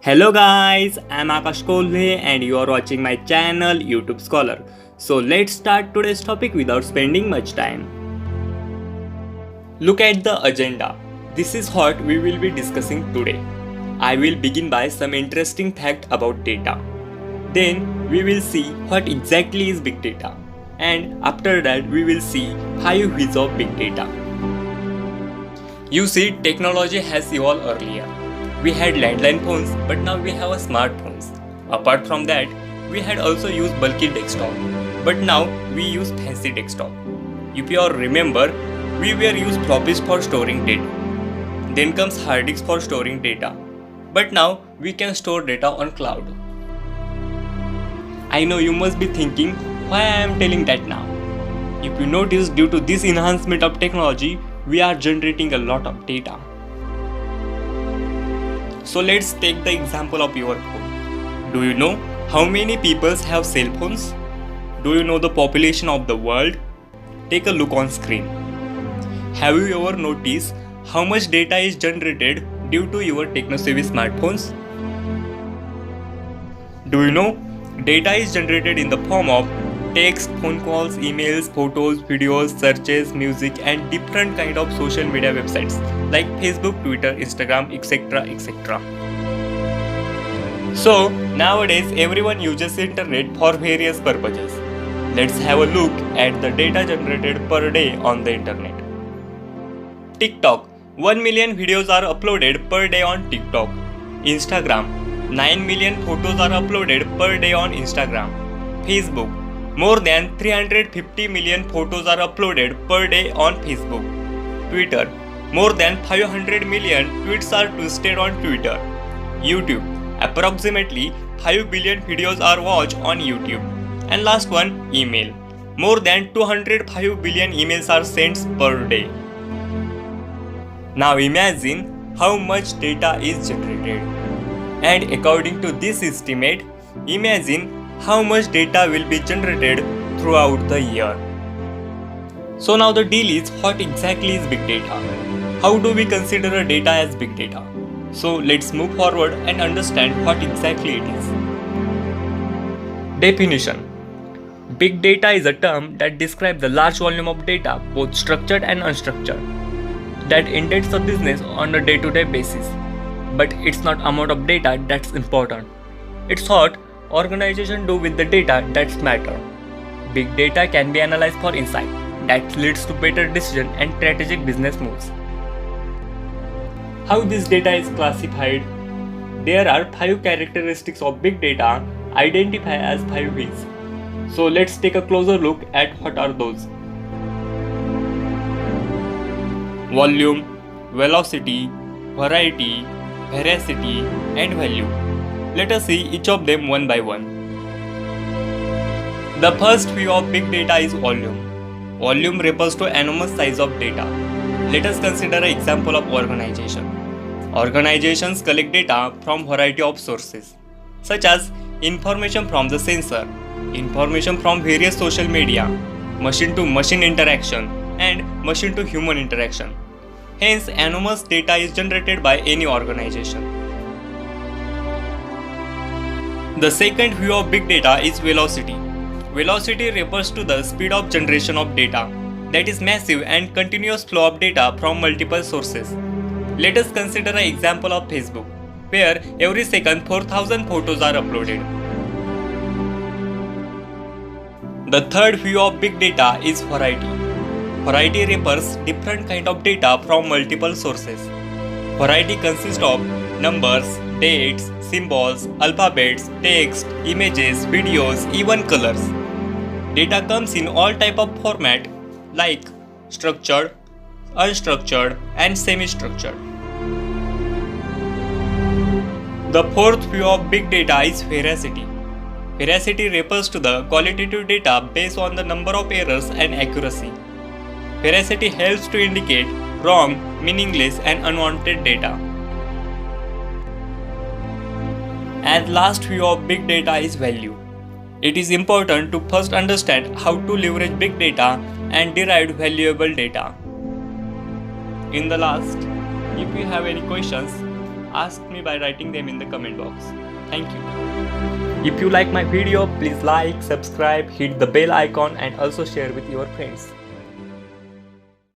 Hello guys, I'm Akash Kolhe and you are watching my channel YouTube Scholar. So let's start today's topic without spending much time. Look at the agenda. This is what we will be discussing today. I will begin by some interesting fact about data. Then we will see what exactly is big data. And after that we will see 5 Whys of big data. You see, technology has evolved earlier. We had landline phones, but now we have smartphones. Apart from that, we had also used bulky desktop, but now we use fancy desktop. If you all remember, we were used floppies for storing data. Then comes hard disks for storing data. But now we can store data on cloud. I know you must be thinking why I am telling that now. If you notice, due to this enhancement of technology, we are generating a lot of data. So let's take the example of your phone. Do you know how many people have cell phones? Do you know the population of the world? Take a look on screen. Have you ever noticed how much data is generated due to your techno-savvy smartphones? Do you know data is generated in the form of text, phone calls, emails, photos, videos, searches, music and different kind of social media websites like Facebook, Twitter, Instagram, etc. etc. So nowadays everyone uses internet for various purposes. Let's have a look at the data generated per day on the internet. TikTok. 1 million videos are uploaded per day on TikTok. Instagram. 9 million photos are uploaded per day on Instagram. Facebook. More than 350 million photos are uploaded per day on Facebook. Twitter. More than 500 million tweets are twisted on Twitter. YouTube. Approximately 5 billion videos are watched on YouTube. And last one, email. More than 205 billion emails are sent per day. Now imagine how much data is generated. And according to this estimate, imagine how much data will be generated throughout the year. So now the deal is, what exactly is big data? How do we consider a data as big data? So let's move forward and understand what exactly it is. Definition. Big data is a term that describes the large volume of data, both structured and unstructured, that indexes a business on a day-to-day basis. But it's not amount of data that's important. It's what organizations do with the data that's matter. Big data can be analyzed for insight that leads to better decision and strategic business moves. How this data is classified? There are 5 characteristics of big data identified as 5 Whys. So let's take a closer look at what are those. Volume, velocity, variety, veracity and value. Let us see each of them one by one. The first view of big data is volume. Volume refers to enormous size of data. Let us consider an example of organization. Organizations collect data from variety of sources, such as information from the sensor, information from various social media, machine-to-machine interaction, and machine-to-human interaction. Hence, enormous data is generated by any organization. The second view of big data is velocity. Velocity refers to the speed of generation of data, that is massive and continuous flow of data from multiple sources. Let us consider an example of Facebook, where every second 4,000 photos are uploaded. The third view of big data is variety. Variety refers different kind of data from multiple sources. Variety consists of numbers, dates, symbols, alphabets, text, images, videos, even colors. Data comes in all type of format like structured, unstructured and semi-structured. The fourth view of big data is veracity. Veracity refers to the qualitative data based on the number of errors and accuracy. Veracity helps to indicate wrong, meaningless and unwanted data. And last view of big data is value. It is important to first understand how to leverage big data and derive valuable data. In the last, if you have any questions, ask me by writing them in the comment box. Thank you. If you like my video, please like, subscribe, hit the bell icon and also share with your friends.